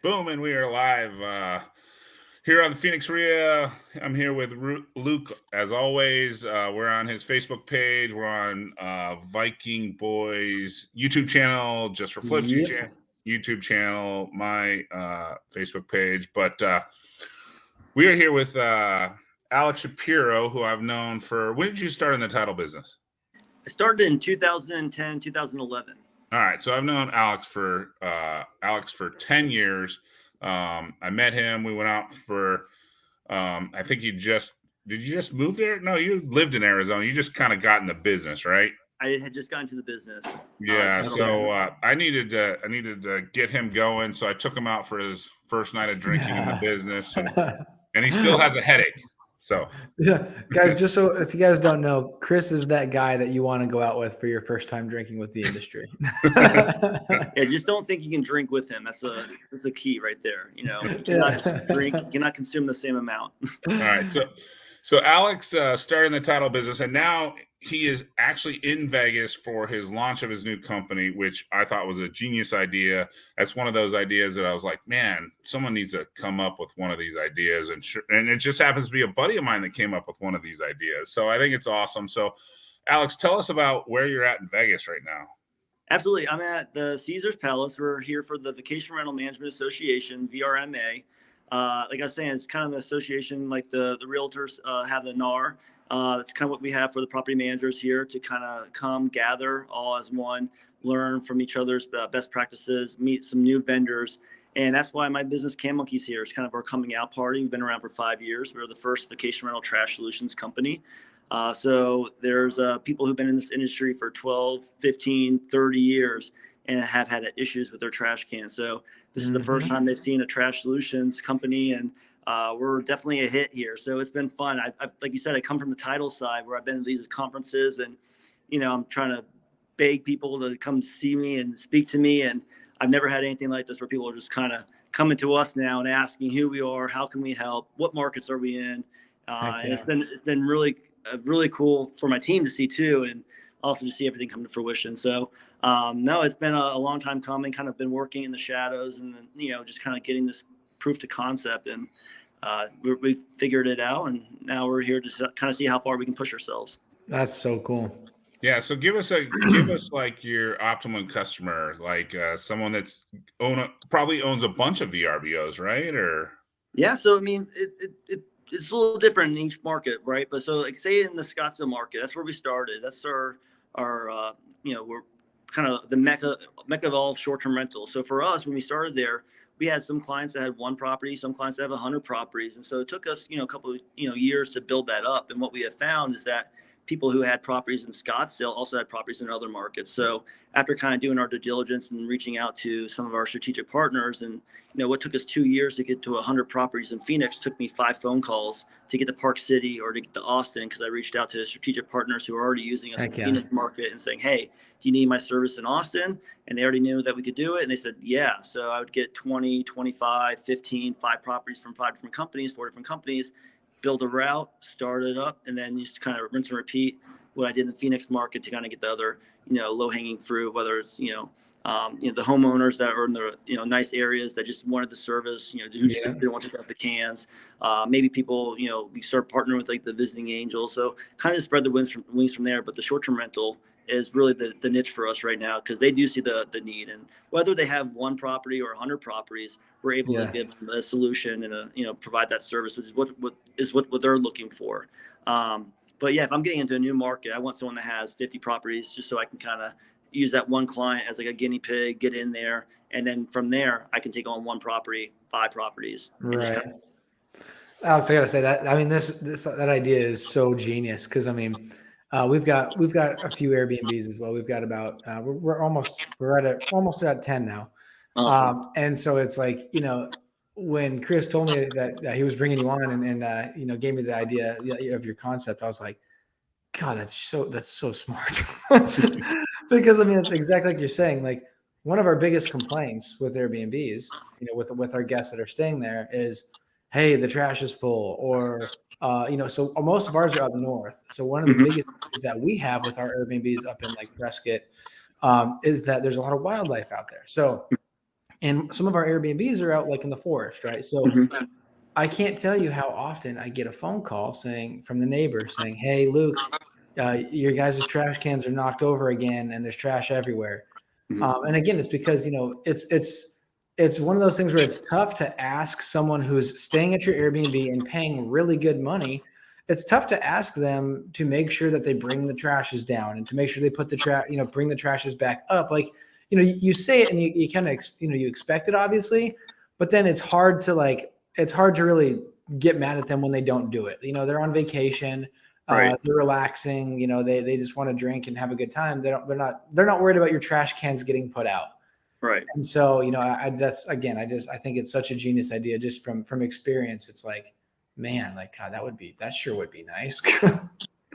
Boom, and we are live here on the Phoenix RIA. I'm here with Luke, as always. We're on his Facebook page. We're on Viking Boys YouTube channel, Just for Flips YouTube channel, my Facebook page. But we are here with Alex Shapiro, who I've known for, when did you start in the title business? I started in 2010, 2011. All right, so I've known Alex for 10 years. I met him. We went out for I think did you just move there? No, you lived in Arizona. You just kind of got in the business, right? I had just gotten to the business. Yeah, so I needed to get him going, so I took him out for his first night of drinking in the business, and he still has a headache. So yeah, guys, just so if you guys don't know, Chris is that guy that you want to go out with for your first time drinking with the industry. Yeah, just don't think you can drink with him. That's a key right there. You know, you cannot drink, you cannot consume the same amount. All right, so Alex started in the title business, and now he is actually in Vegas for his launch of his new company, which I thought was a genius idea. That's one of those ideas that I was like, man, someone needs to come up with one of these ideas. And it just happens to be a buddy of mine that came up with one of these ideas. So I think it's awesome. So Alex, tell us about where you're at in Vegas right now. Absolutely. I'm at the Caesars Palace. We're here for the Vacation Rental Management Association, VRMA. Like I was saying, it's kind of the association like the realtors have the NAR. That's kind of what we have for the property managers here to kind of come gather all as one, learn from each other's best practices, meet some new vendors. And that's why my business Can Monkeys here is kind of our coming out party. We've been around for 5 years. We're the first vacation rental trash solutions company. So there's people who've been in this industry for 12, 15, 30 years and have had issues with their trash cans. So this is the first time they've seen a trash solutions company, and we're definitely a hit here. So it's been fun. I like you said, I come from the title side where I've been to these conferences, and I'm trying to beg people to come see me and speak to me. And I've never had anything like this where people are just kind of coming to us now and asking who we are, how can we help, what markets are we in. And it's been really cool for my team to see too, and also to see everything come to fruition. So no, it's been a long time coming. Kind of been working in the shadows, and then, just kind of getting this proof to concept, and we've figured it out, and now we're here to kind of see how far we can push ourselves. That's so cool. Yeah, so give us like your optimum customer, like someone that's probably owns a bunch of VRBOs, right? Or yeah, so I mean, it's a little different in each market, right? But so like say in the Scottsdale market, that's where we started. That's our we're kind of the mecca of all short-term rentals. So for us, when we started there, we had some clients that had one property, some clients that have 100 properties. And so it took us, a couple of, years to build that up. And what we have found is that people who had properties in Scottsdale also had properties in other markets. So after kind of doing our due diligence and reaching out to some of our strategic partners, and what took us 2 years to get to 100 properties in Phoenix took me 5 phone calls to get to Park City or to get to Austin, because I reached out to strategic partners who are already using us in the Phoenix market and saying, hey, do you need my service in Austin? And they already knew that we could do it. And they said, yeah. So I would get 20, 25, 15, 5 properties from 5 different companies, 4 different companies, build a route, start it up, and then just kind of rinse and repeat what I did in the Phoenix market to kind of get the other, low-hanging fruit, whether it's, the homeowners that are in the, nice areas that just wanted the service, who just didn't want to pick up the cans. Maybe people, we start partnering with like the visiting angels. So kind of spread the wings from there. But the short-term rental is really the niche for us right now, because they do see the need, and whether they have 1 property or 100 properties, we're able to give them a solution and provide that service, which is what they're looking for. But yeah, if I'm getting into a new market, I want someone that has 50 properties, just so I can kind of use that one client as like a guinea pig, get in there, and then from there I can take on 1 property, 5 properties. Right. Alex, I gotta say that, I mean, that idea is so genius, because I mean, we've got a few Airbnbs as well. We've got about we're almost at 10 now. Awesome. And so it's like, when Chris told me that he was bringing you on and gave me the idea of your concept, I was like, God, that's so smart. Because I mean, it's exactly like you're saying. Like, one of our biggest complaints with Airbnbs, with our guests that are staying there is, hey, the trash is full, or so most of ours are up north. So one of the biggest things that we have with our Airbnbs up in like Prescott is that there's a lot of wildlife out there. So And some of our Airbnbs are out like in the forest, right? So I can't tell you how often I get a phone call from the neighbor saying, "Hey, Luke, your guys' trash cans are knocked over again, and there's trash everywhere." And again, it's because it's one of those things where it's tough to ask someone who's staying at your Airbnb and paying really good money. It's tough to ask them to make sure that they bring the trashes down and to make sure they put the bring the trashes back up. Like, you say it and you kind of, you expect it obviously, but then it's hard to really get mad at them when they don't do it. They're on vacation, Right. they're relaxing, they just want to drink and have a good time. They're not worried about your trash cans getting put out. Right. And so, I think it's such a genius idea just from experience. It's like, man, like, God, that sure would be nice.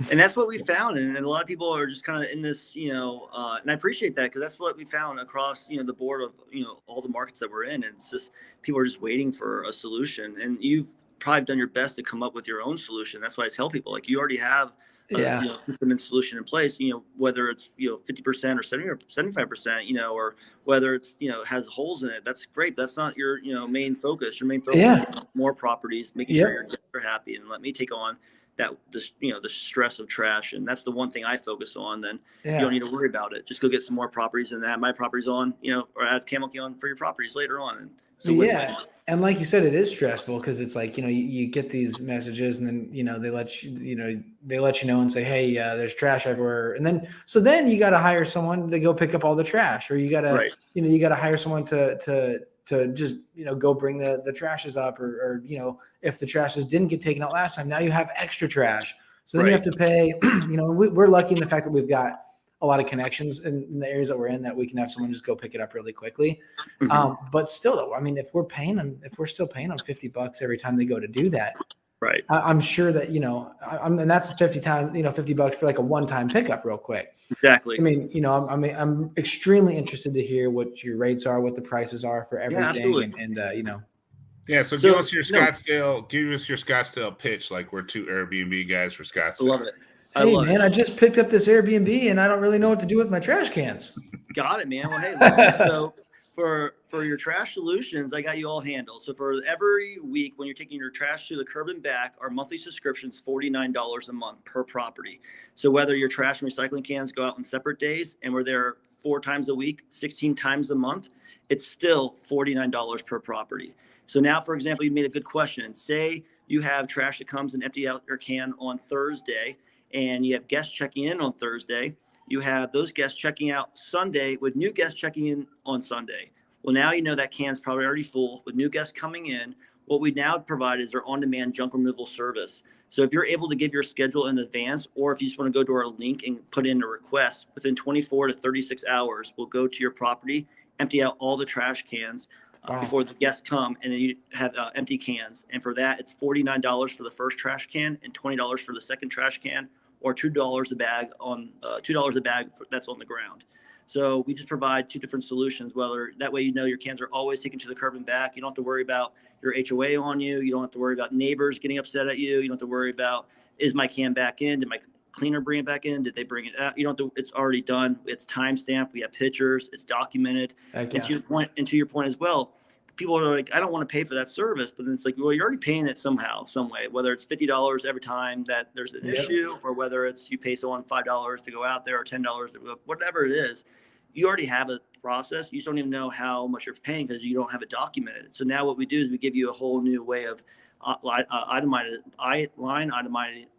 And that's what we found. And a lot of people are just kind of in this, and I appreciate that, because that's what we found across, the board of, all the markets that we're in. And it's just, people are just waiting for a solution. And you've probably done your best to come up with your own solution. That's why I tell people, like, you already have a system and solution in place, whether it's, 50% or 75%, or whether it's, has holes in it. That's great. But that's not your, main focus. Your main focus is more properties, making sure your guests are happy, and let me take on the stress of trash. And that's the one thing I focus on. Then you don't need to worry about it. Just go get some more properties and add my properties on, or add Camel Key on for your properties later on. And so and like you said, it is stressful because it's like, you get these messages and then, they let you know and say, hey, there's trash everywhere. And then you got to hire someone to go pick up all the trash, or you got to, you got to hire someone to just, go bring the trashes up, or if the trashes didn't get taken out last time, now you have extra trash. So then you have to pay, we're lucky in the fact that we've got a lot of connections in the areas that we're in, that we can have someone just go pick it up really quickly. But still though, I mean, if we're still paying them $50 every time they go to do that, right. I'm sure that, and that's $50 for like a one-time pickup real quick. Exactly. I mean, I'm extremely interested to hear what your rates are, what the prices are for everything. Yeah, so give us your Scottsdale pitch, like we're two Airbnb guys for Scottsdale. I love it. Hey, man, I just picked up this Airbnb and I don't really know what to do with my trash cans. Got it, man. Well, hey, so for your trash solutions, I got you all handled. So for every week when you're taking your trash to the curb and back, our monthly subscription is $49 a month per property. So whether your trash and recycling cans go out on separate days and we're there 4 times a week, 16 times a month, it's still $49 per property. So now, for example, you made a good question. Say you have trash that comes and empty out your can on Thursday, and you have guests checking in on Thursday. You have those guests checking out Sunday with new guests checking in on Sunday. Well, now you know that can's probably already full with new guests coming in. What we now provide is our on-demand junk removal service. So if you're able to give your schedule in advance, or if you just want to go to our link and put in a request, within 24 to 36 hours, we'll go to your property, empty out all the trash cans before the guests come, and then you have empty cans. And for that, it's $49 for the first trash can and $20 for the second trash can, or $2 a bag that's on the ground. So we just provide 2 different solutions. Whether that way, your cans are always taken to the curb and back. You don't have to worry about your HOA on you. You don't have to worry about neighbors getting upset at you. You don't have to worry about, is my can back in? Did my cleaner bring it back in? Did they bring it out? You don't have to. It's already done. It's timestamped. We have pictures. It's documented. And to your point as well, people are like, I don't want to pay for that service, but then it's like, well, you're already paying it somehow, some way, whether it's $50 every time that there's an issue, or whether it's you pay someone $5 to go out there, or $10 to go, whatever it is, you already have a process. You just don't even know how much you're paying because you don't have it documented. So now what we do is we give you a whole new way of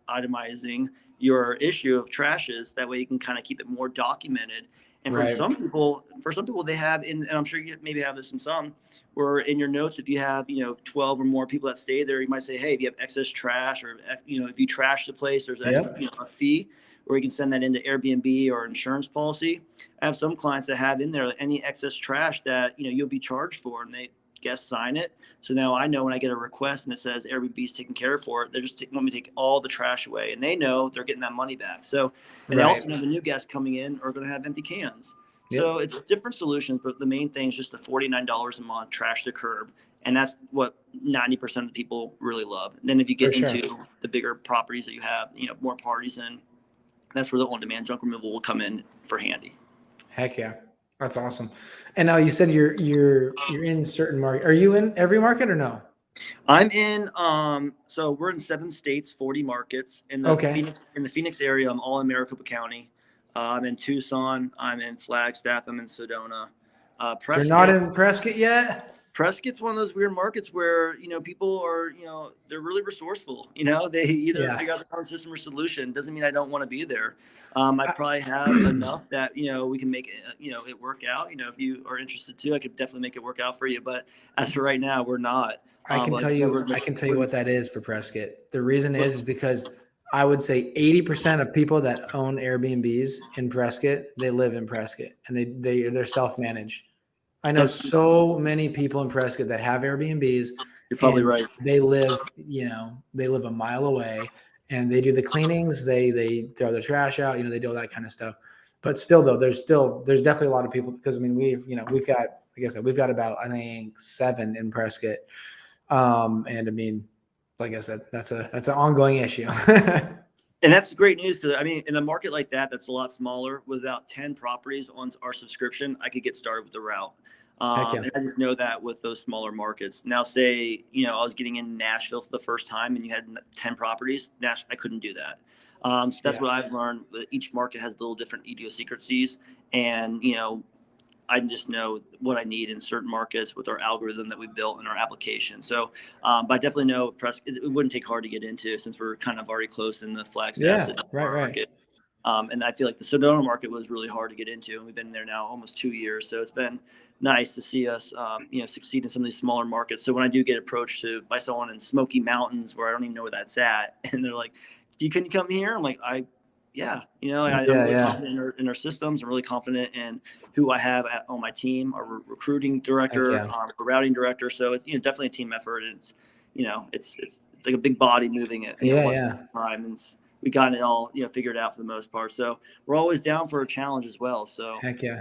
itemizing your issue of trashes. That way you can kind of keep it more documented. And for some people, they have, and I'm sure you maybe have this in some, where in your notes, if you have, 12 or more people that stay there, you might say, hey, if you have excess trash, or, if you trash the place, there's a fee, or you can send that into Airbnb or insurance policy. I have some clients that have in there any excess trash that, you'll be charged for, and guests sign it. So now I know when I get a request and it says Airbnb's taking care for it, they're just want me to take all the trash away, and they know they're getting that money back. So, and they also know the new guests coming in are going to have empty cans. So it's different solutions, but the main thing is just the $49 a month, trash to curb. And that's what 90% of the people really love. And then if you get into the bigger properties that you have, more parties in, that's where the on-demand junk removal will come in for handy. Heck yeah. That's awesome. And now you said you're in certain market. Are you in every market or no? I'm in so we're in 7 states, 40 markets. Okay. In the Phoenix area, I'm all in Maricopa County. I'm in Tucson, I'm in Flagstaff, I'm in Sedona. You're not Prescott. in Prescott yet? Prescott's one of those weird markets where, people are, they're really resourceful. They either Yeah. figure out their own system or solution. Doesn't mean I don't want to be there. I probably have enough that, we can make it, it work out. If you are interested too, I could definitely make it work out for you. But as of right now, we're not. I can tell you what that is for Prescott. The reason is because I would say 80% of people that own Airbnbs in Prescott, they live in Prescott and they're self-managed. I know so many people in Prescott that have Airbnbs. You're probably right. They live, they live a mile away and they do the cleanings. They throw the trash out, they do all that kind of stuff. But still though, there's definitely a lot of people because we've got, like I said, we've got about, I think 7 in Prescott. And I mean, like I said, that's an ongoing issue. And that's great news because in a market like that, that's a lot smaller. Without 10 properties on our subscription, I could get started with the route. And I just know that with those smaller markets. Now, say, I was getting in Nashville for the first time and you had 10 properties, I couldn't do that. So that's what I've learned. Each market has little different idiosyncrasies. And, I just know what I need in certain markets with our algorithm that we built in our application. So, but I definitely know it wouldn't take hard to get into since we're kind of already close in the Flagstaff market. And I feel like the Sedona market was really hard to get into, and we've been there now almost 2 years. So it's been nice to see us, succeed in some of these smaller markets. So when I do get approached by someone in Smoky Mountains, where I don't even know where that's at, and they're like, can you come here? I'm like, I'm really confident in our systems. I'm really confident in who I have on my team, our recruiting director, our routing director. So it's definitely a team effort. And it's like a big body moving it. Once at a time, and we got it all figured out for the most part. So we're always down for a challenge as well. So heck yeah.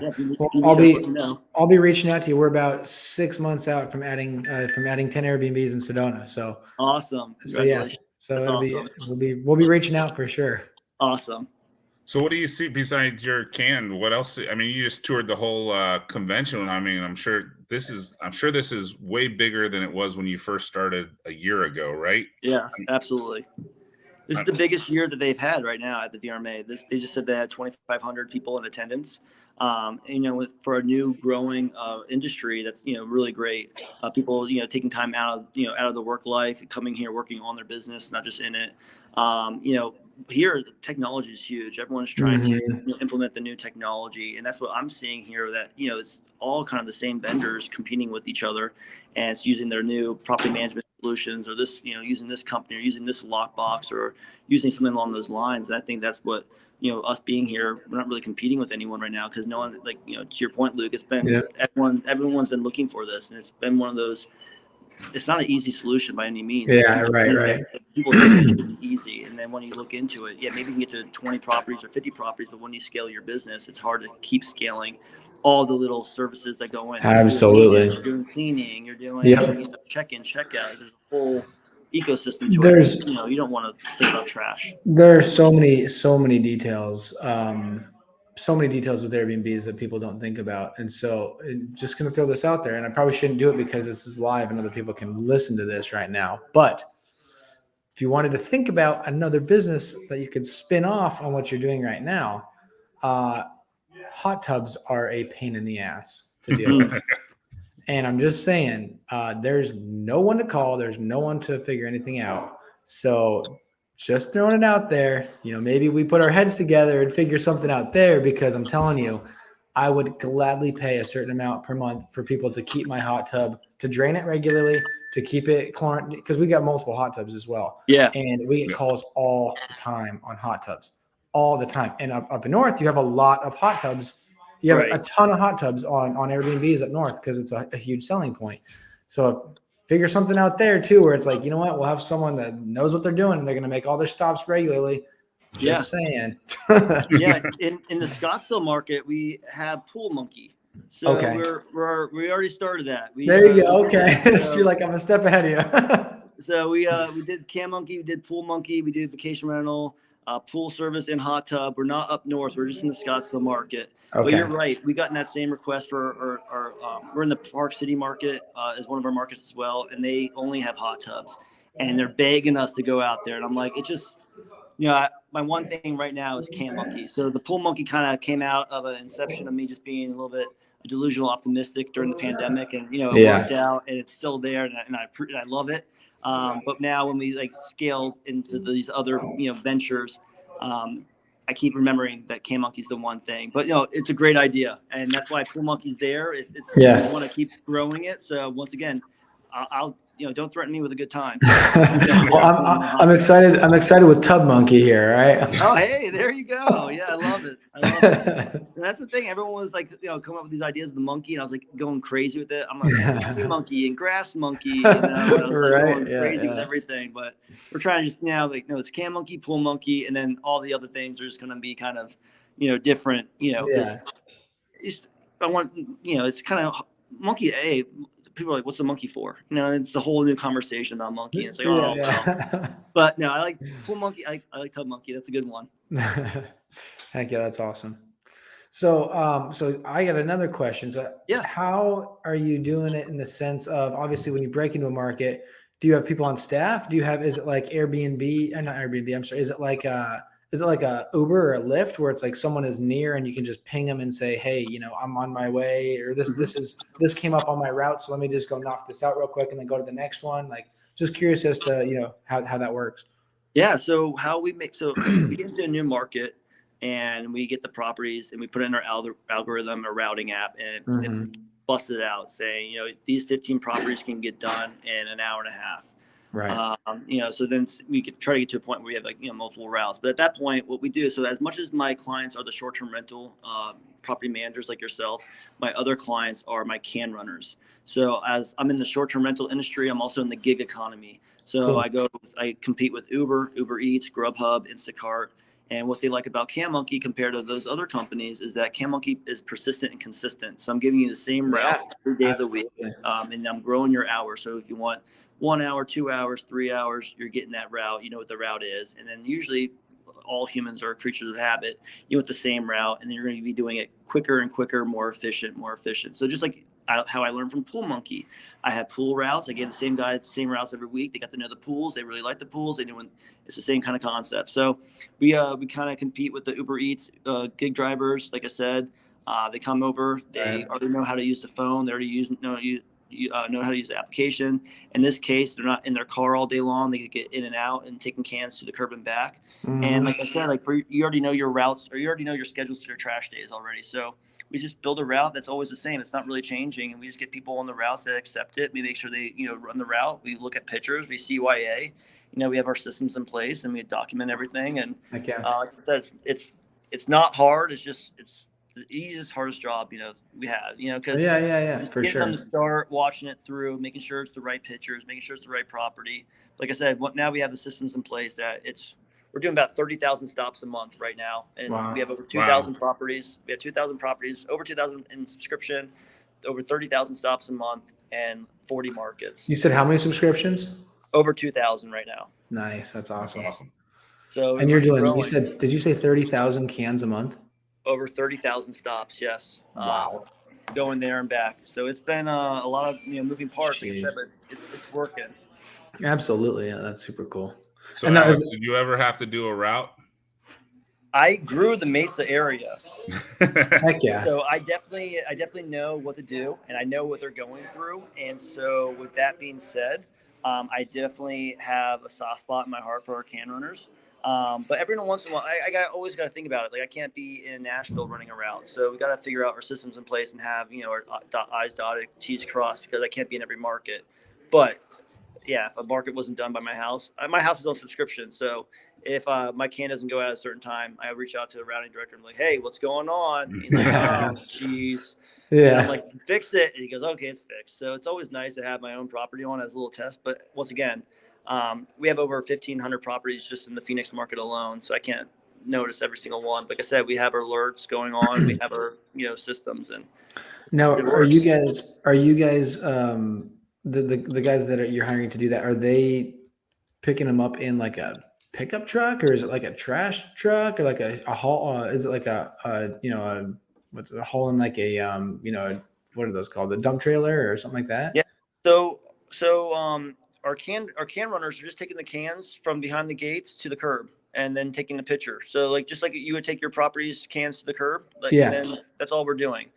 I'll be reaching out to you. We're about 6 months out from adding 10 Airbnbs in Sedona. So awesome. So yes. So awesome. We'll be reaching out for sure. Awesome. So what do you see besides your can? What else? I mean, you just toured the whole convention. I mean, I'm sure this is way bigger than it was when you first started a year ago, right? Yeah, absolutely. This is the biggest year that they've had right now at the VRMA. They just said they had 2,500 people in attendance. For a new growing industry, that's really great. People taking time out of the work life, coming here, working on their business, not just in it. Here the technology is huge. Everyone's trying to implement the new technology, and that's what I'm seeing here. That it's all kind of the same vendors competing with each other, and it's using their new property management solutions, or this using this company, or using this lockbox, or using something along those lines. And I think that's what us being here, we're not really competing with anyone right now because no one, to your point, Luke, it's been everyone's been looking for this, and it's been one of those. It's not an easy solution by any means. Yeah, right. People think it should be easy, and then when you look into it, maybe you can get to 20 properties or 50 properties, but when you scale your business, it's hard to keep scaling all the little services that go in. Absolutely. You're doing cleaning, you're doing check-in, check-out. There's a whole ecosystem to it. You don't want to think about trash. There are so many details. So many details with Airbnbs that people don't think about. And so just going to throw this out there, and I probably shouldn't do it because this is live and other people can listen to this right now. But if you wanted to think about another business that you could spin off on what you're doing right now, hot tubs are a pain in the ass to deal with. And I'm just saying, there's no one to call. There's no one to figure anything out. So just throwing it out there, maybe we put our heads together and figure something out there, because I'm telling you, I would gladly pay a certain amount per month for people to keep my hot tub, to drain it regularly, to keep it because we got multiple hot tubs as well. Yeah. And we get calls all the time on hot tubs, all the time. And up in North, you have a lot of hot tubs. You have a ton of hot tubs on Airbnbs up North because it's a huge selling point. So figure something out there too, where it's like, what, we'll have someone that knows what they're doing and they're going to make all their stops regularly. Just saying. In the Scottsdale market, we have Pool Monkey. So we already started that. There you go. Okay. So you're like, I'm a step ahead of you. So we did Cam Monkey, we did Pool Monkey, we did Vacation Rental. pool service and hot tub. We're not up north. We're just in the Scottsdale market. But Okay. you're right. We gotten that same request for we're in the Park City market as one of our markets as well, and they only have hot tubs, and they're begging us to go out there. And I'm like, it's just, my one thing right now is Cam Monkey. So the Pool Monkey kind of came out of an inception of me just being a little bit delusional optimistic during the pandemic, and it worked out, and it's still there, and I love it. But now when we scale into these other ventures, I keep remembering that Cam Monkey's the one thing. But it's a great idea, and that's why Pool Monkey's there. We want to keep growing it. So once again, I'll don't threaten me with a good time. Well, I'm excited. I'm excited with Tub Monkey here, right? Oh, hey, there you go. Yeah, I love it. And that's the thing. Everyone was coming up with these ideas of the monkey, and I was going crazy with it. I'm like tree monkey and grass monkey, and I was going crazy with everything. But we're trying to just now it's Cam Monkey, Pool Monkey, and then all the other things are just going to be kind of different. I want it's kind of monkey. Hey, people are like, what's the monkey for? It's a whole new conversation about monkey. It's well. But no, I like Pool Monkey. I like Tub Monkey. That's a good one. Heck yeah, that's awesome. So, so I got another question. So, how are you doing it in the sense of, obviously, when you break into a market, do you have people on staff? Is it like Airbnb? Not Airbnb. I'm sorry. Is it like a Uber or a Lyft where it's like someone is near and you can just ping them and say, hey, I'm on my way, or this came up on my route, so let me just go knock this out real quick and then go to the next one. Just curious as to how that works. Yeah. So we get into a new market and we get the properties and we put in our algorithm or routing app and bust it out saying, these 15 properties can get done in an hour and a half. Right. So then we could try to get to a point where we have multiple routes. But at that point, what we do, so as much as my clients are the short-term rental property managers like yourself, my other clients are my can runners. So as I'm in the short-term rental industry, I'm also in the gig economy. So cool. I compete with Uber Eats, Grubhub, Instacart. And what they like about Cam Monkey compared to those other companies is that Cam Monkey is persistent and consistent. So I'm giving you the same routes every day of the week, and I'm growing your hours. So if you want 1 hour, 2 hours, 3 hours, you're getting that route. You know what the route is. And then usually all humans are creatures of habit. You want the same route, and then you're going to be doing it quicker and quicker, more efficient. So just like how I learned from Pool Monkey, I had pool routes. I gave the same guys the same routes every week. They got to know the pools. They really like the pools. It's the same kind of concept. So we kind of compete with the Uber Eats gig drivers. Like I said, they come over. They already know how to use the phone. They already know how to use the application. In this case, they're not in their car all day long. They could get in and out and taking cans to the curb and back. And like I said, you already know your routes, or you already know your schedules to your trash days already. So we just build a route that's always the same. It's not really changing. And we just get people on the routes that accept it. We make sure they, run the route. We look at pictures. We CYA. We have our systems in place and we document everything. And like I said, it's not hard. It's the easiest, hardest job, we have, because for sure. Them to start watching it through, making sure it's the right pictures, making sure it's the right property. Like I said, now we have the systems in place that we're doing about 30,000 stops a month right now. And we have over 2,000 properties. We have 2,000 properties, over 2,000 in subscription, over 30,000 stops a month, and 40 markets. You said how many subscriptions? Over 2,000 right now. Nice. That's awesome. So, and you're doing, did you say 30,000 cans a month? Over 30,000 stops. Yes. Wow. Going there and back. So it's been a lot of moving parts, like I said, but it's working. Absolutely. Yeah, that's super cool. So Alex, did you ever have to do a route? I grew the Mesa area. Heck yeah. So I definitely know what to do, and I know what they're going through. And so with that being said, I definitely have a soft spot in my heart for our can runners. But every once in a while, I always got to think about it. Like I can't be in Nashville running a route. So we got to figure out our systems in place and have, our I's dotted, T's crossed, because I can't be in every market. But yeah, if a market wasn't done by my house is on subscription. So if my can doesn't go out at a certain time, I reach out to the routing director and I'm like, hey, what's going on? He's like, oh, geez. Yeah. And I'm like, fix it. And he goes, okay, it's fixed. So it's always nice to have my own property on as a little test. But once again, we have over 1,500 properties just in the Phoenix market alone. So I can't notice every single one. Like I said, we have our alerts going on. We have our, systems. And now, are you guys, the guys that you're hiring to do that, are they picking them up in like a pickup truck, or is it like a trash truck, or like a haul? Is it like what's a haul in like a what are those called? The dump trailer or something like that? Yeah. So our can runners are just taking the cans from behind the gates to the curb and then taking the pitcher. So like just like you would take your property's cans to the curb, like, Yeah. and then that's all we're doing.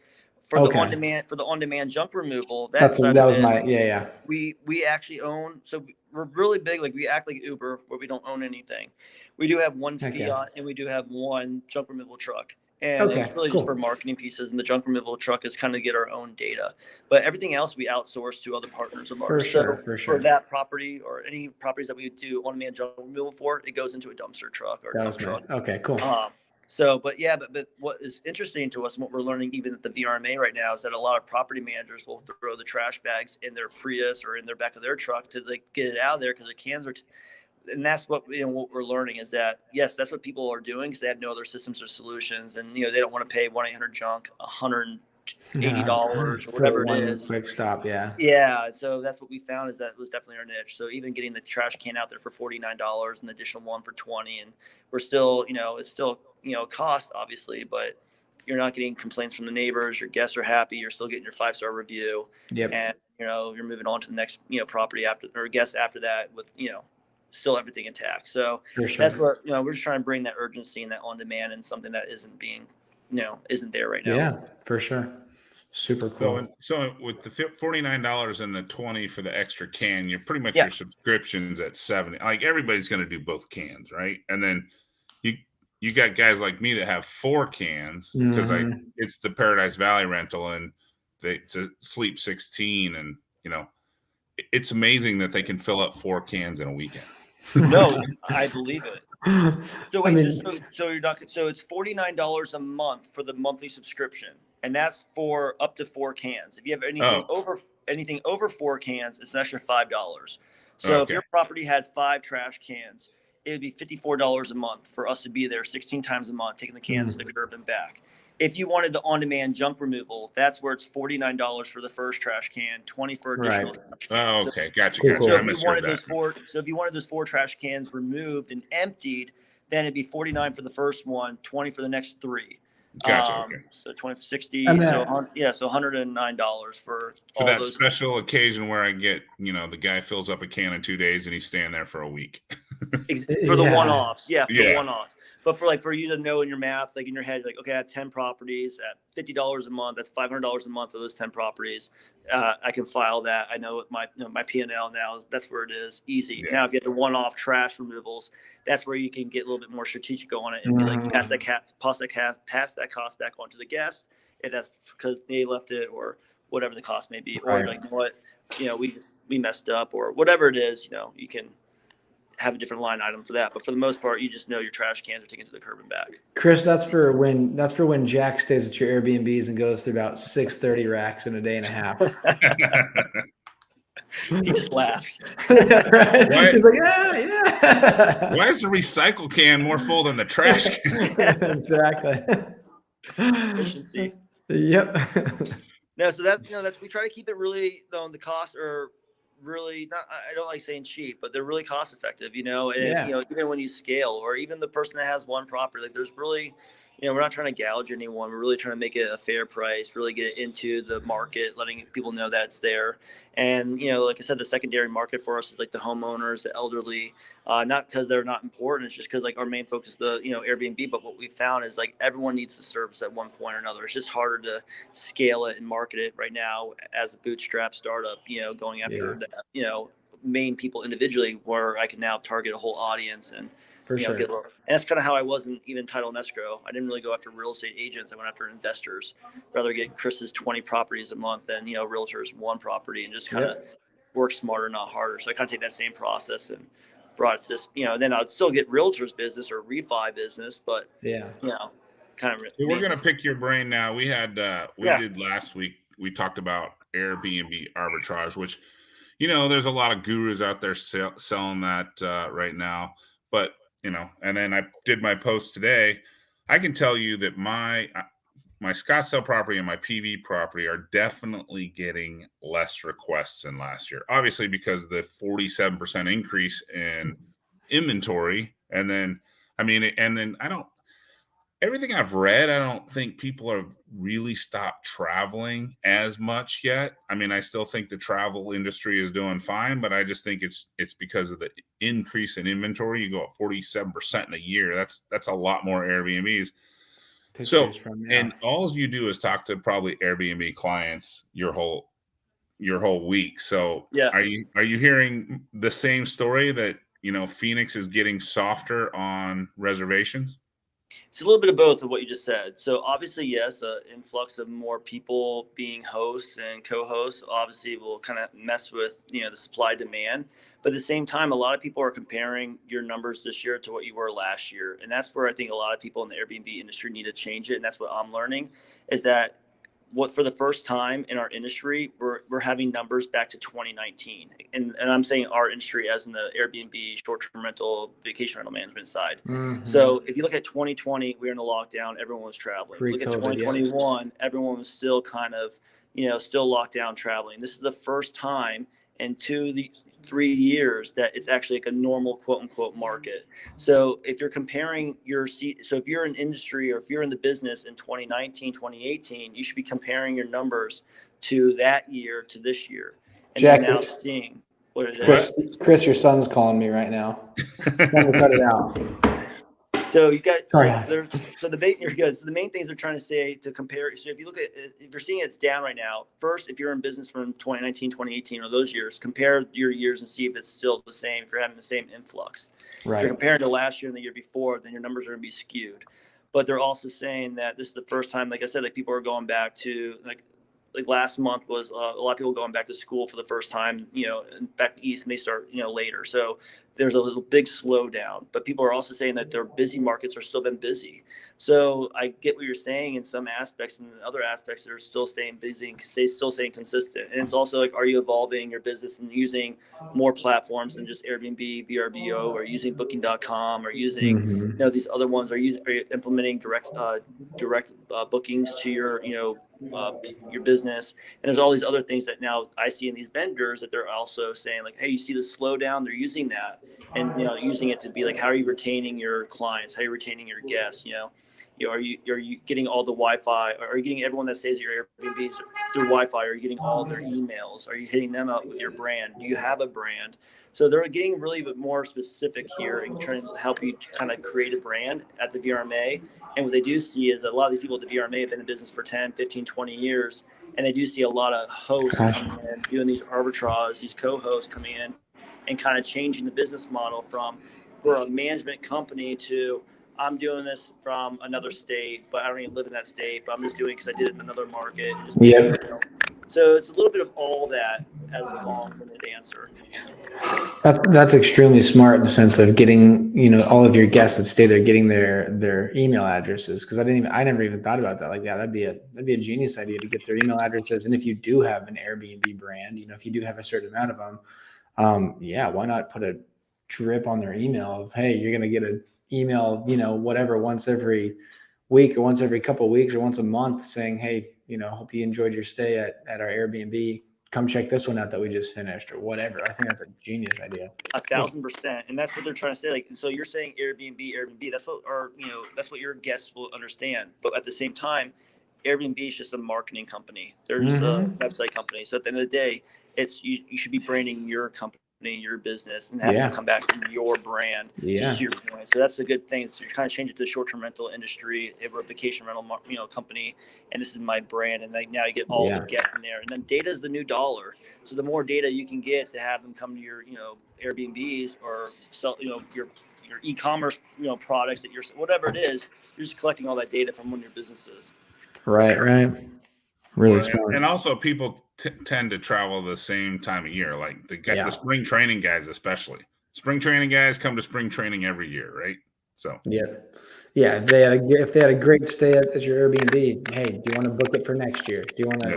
For Okay. the on demand junk removal, That was my yeah. we actually own, so we're really big, like we act like Uber where we don't own anything. We do have one Heck Fiat yeah. and we do have one junk removal truck. And Okay, it's really cool. just for marketing pieces, and the junk removal truck is kind of get our own data. But everything else we outsource to other partners of ours. For So sure. for that property or any properties that we do on-demand junk removal for, it goes into a dumpster truck or dump truck. Okay, cool. So, but what is interesting to us and what we're learning even at the VRMA right now is that a lot of property managers will throw the trash bags in their Prius or in their back of their truck to like get it out of there because the cans are. And that's what what we're learning is that yes, that's what people are doing because they have no other systems or solutions, and they don't want to pay 1-800-JUNK $180 or whatever it is. Quick stop, yeah. Yeah, so that's what we found is that it was definitely our niche. So even getting the trash can out there for $49 and the additional one for $20, and we're still, it's still, cost obviously, but you're not getting complaints from the neighbors. Your guests are happy. You're still getting your 5-star review. Yep. And you're moving on to the next, property after or guest after that with, still everything intact. So that's what, we're just trying to bring that urgency and that on demand and something that isn't being, isn't there right now. Yeah, for sure. Super cool. So with the $49 and the $20 for the extra can, you're pretty much your subscriptions at $70. Like everybody's going to do both cans, right? And then you got guys like me that have 4 cans because it's the Paradise Valley rental and it's a Sleep 16, and it's amazing that they can fill up 4 cans in a weekend. No, I believe it. So wait, so you're not, so it's $49 a month for the monthly subscription, and that's for up to 4 cans. If you have anything over 4 cans, it's an extra $5. So if your property had 5 trash cans, it would be $54 a month for us to be there 16 times a month, taking the cans to the curb and back. If you wanted the on-demand junk removal, that's where it's $49 for the first trash can, $20 for additional. Right. Oh, okay, gotcha. So if you wanted those 4 trash cans removed and emptied, then it'd be $49 for the first one, $20 for the next 3. Gotcha. Okay. So 20 for 60. So $109 for all that those special occasion where I get, the guy fills up a can in 2 days and he's staying there for a week. For the one-offs. Yeah, for the one-offs. But for you to know in your math, like in your head, like, okay, I have 10 properties at $50 a month. That's $500 a month for those 10 properties. I can file that. I know my P&L now that's where it is easy. Yeah. Now, if you have the one-off trash removals, that's where you can get a little bit more strategic on it and be like pass that cost back on to the guest if that's because they left it or whatever the cost may be, or like what we messed up or whatever it is. You can have a different line item for that, but for the most part, you just know your trash cans are taken to the curb and back. Chris, that's for when Jack stays at your Airbnbs and goes through about 630 racks in a day and a half. He just laughs. Right? He's like, yeah. Why is the recycle can more full than the trash can? Exactly. Efficiency. Yep. No, so that's we try to keep it really the costs are really not, I don't like saying cheap, but they're really cost effective, and even when you scale, or even the person that has one property, like there's really, we're not trying to gouge anyone. We're really trying to make it a fair price, really get it into the market, letting people know that it's there. And, like I said, the secondary market for us is like the homeowners, the elderly, not because they're not important. It's just because like our main focus is the, Airbnb. But what we found is like everyone needs the service at one point or another. It's just harder to scale it and market it right now as a bootstrap startup, going after the, main people individually, where I can now target a whole audience and, for sure. And that's kind of how I wasn't even title and escrow. I didn't really go after real estate agents. I went after investors. Rather get Chris's 20 properties a month than realtors 1 property, and just kind of work smarter, not harder. So I kind of take that same process and brought it just then I'd still get realtors business or refi business, but kind of. So we're gonna pick your brain now. We had did last week. We talked about Airbnb arbitrage, which there's a lot of gurus out there selling that right now, but. And then I did my post today. I can tell you that my Scottsdale property and my PV property are definitely getting less requests than last year. Obviously, because the 47% increase in inventory And then, I mean, and then I don't, everything I've read, I don't think people have really stopped traveling as much yet. I mean, I still think the travel industry is doing fine, but I just think it's because of the increase in inventory. You go up 47% in a year. That's a lot more Airbnbs. To So, choose from. Yeah. and all you do is talk to probably Airbnb clients your whole week. So, Yeah. are you hearing the same story that, Phoenix is getting softer on reservations? It's a little bit of both of what you just said. So obviously, yes, an influx of more people being hosts and co-hosts obviously will kind of mess with the supply demand. But at the same time, a lot of people are comparing your numbers this year to what you were last year, and that's where I think a lot of people in the Airbnb industry need to change it. And that's what I'm learning is that what for the first time in our industry, we're having numbers back to 2019. And I'm saying our industry as in the Airbnb short-term rental, vacation rental management side. Mhm. So if you look at 2020, we were in a lockdown, everyone was traveling. Look at Pre-COVID, yeah. 2021, everyone was still kind of, still locked down traveling. This is the first time in 3 years that it's actually like a normal quote unquote market. So if you're comparing so if you're in industry or if you're in the business in 2019, 2018, you should be comparing your numbers to that year to this year. And Jack, then now seeing what it Chris, is. Chris, your son's calling me right now. I'm gonna cut it out. So you got Sorry, so guys. there's so the main you're good. So the main things they're trying to say to compare. So if you look at if you're seeing it's down right now, first if you're in business from 2019, 2018 or those years, compare your years and see if it's still the same. If you're having the same influx, if you're Right. comparing to last year and the year before, then your numbers are going to be skewed. But they're also saying that this is the first time, like I said, like people are going back to like last month was a lot of people going back to school for the first time, back east, and they start, later. So there's a little big slowdown, but people are also saying that their busy markets are still been busy. So I get what you're saying in some aspects, and in other aspects they're still staying busy and still staying consistent. And it's also like, are you evolving your business and using more platforms than just Airbnb, VRBO, or using Booking.com, or using, Mhm. these other ones? Are you implementing direct bookings to your business? And there's all these other things that now I see in these vendors that they're also saying like, hey, you see the slowdown, they're using that and using it to be like, how are you retaining your clients, how are you retaining your guests? Are you getting all the Wi-Fi? Are you getting everyone that stays at your Airbnbs through Wi-Fi? Are you getting all of their emails? Are you hitting them up with your brand? Do you have a brand? So they're getting really a bit more specific here and trying to help you to kind of create a brand at the VRMA. And what they do see is that a lot of these people at the VRMA have been in business for 10, 15, 20 years. And they do see a lot of hosts coming in, doing these arbitrage, these co-hosts coming in and kind of changing the business model from we're a management company to I'm doing this from another state, but I don't even live in that state, but I'm just doing it because I did it in another market. Yep. So it's a little bit of all that as a long-winded answer. That's extremely smart in the sense of getting, all of your guests that stay there getting their email addresses. Because I never even thought about that. Like, yeah, that'd be a genius idea to get their email addresses. And if you do have an Airbnb brand, if you do have a certain amount of them, yeah, why not put a drip on their email of, hey, you're gonna get an email, whatever, once every week or once every couple of weeks or once a month saying, hey, hope you enjoyed your stay at our Airbnb. Come check this one out that we just finished or whatever. I think that's a genius idea. 1,000%. And that's what they're trying to say. Like, so you're saying Airbnb, that's what your guests will understand. But at the same time, Airbnb is just a marketing company. There's a website company. So at the end of the day, you should be branding your company, your business, and having them come back to your brand. Just to your point. So that's a good thing. So you're kind of changing to the short-term rental industry, a vacation rental, company, and this is my brand. And now you get all the guests in there. And then data is the new dollar. So the more data you can get to have them come to your, Airbnbs or sell, your e-commerce, products that you're, whatever it is, you're just collecting all that data from one of your businesses. Right. Really smart. And also people tend to travel the same time of year, like the spring training guys, especially. Spring training guys come to spring training every year, right? So yeah. If they had a great stay at your Airbnb, hey, do you want to book it for next year? Do you want to?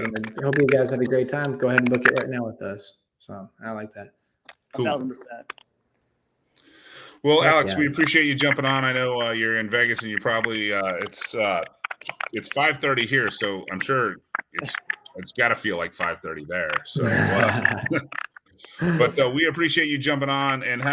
I hope you guys had a great time. Go ahead and book it right now with us. So I like that. Cool. 1,000%. Well, Alex, we appreciate you jumping on. I know you're in Vegas, and you probably it's 5:30 here, so I'm sure it's got to feel like 5:30 there. So But we appreciate you jumping on. And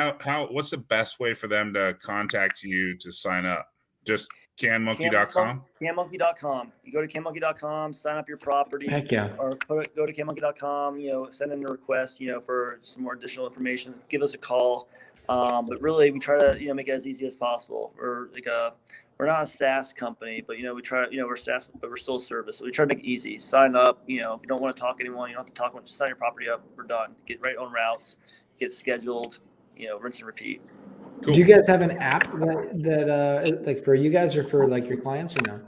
what's the best way for them to contact you to sign up? Just canmonkey.com? Canmonkey.com. You go to canmonkey.com, sign up your property. Heck yeah. Or go to canmonkey.com, send in a request, for some more additional information. Give us a call. But really, we try to, make it as easy as possible. We're not a SaaS company, but, we try, we're SaaS, but we're still a service. So we try to make it easy. Sign up, if you don't want to talk to anyone, you don't have to talk, just sign your property up. We're done. Get right on routes, get it scheduled, rinse and repeat. Cool. Do you guys have an app that like for you guys or for like your clients or no?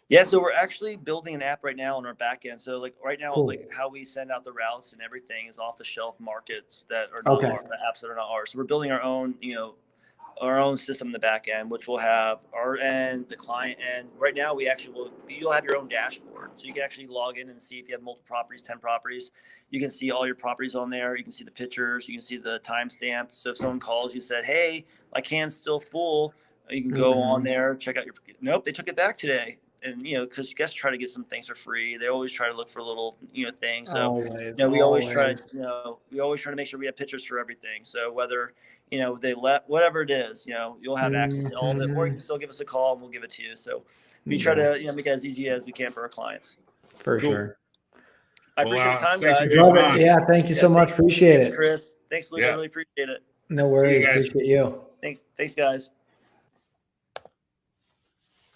Yeah, so we're actually building an app right now on our back end. So like right now, Cool. like how we send out the routes and everything is off the shelf markets that are not Okay. the apps that are not ours. So we're building our own, our own system in the back end, which will have our end, the client end. Right now, you'll have your own dashboard. So you can actually log in and see if you have multiple properties, 10 properties. You can see all your properties on there. You can see the pictures. You can see the timestamp. So if someone calls you, said, hey, my can's still full, you can go on there, check out nope, they took it back today. And, because guests try to get some things for free. They always try to look for little, things. So, we always try to make sure we have pictures for everything. So whether, they whatever it is, you'll have access to all of it, or you can still give us a call and we'll give it to you. So we try to, make it as easy as we can for our clients. For sure. I appreciate the time, thanks guys. for jumping on. Yeah. Thank you so much. Appreciate it. Chris. Thanks, Luke. Yeah. I really appreciate it. No worries. guys. Appreciate you. Thanks, guys.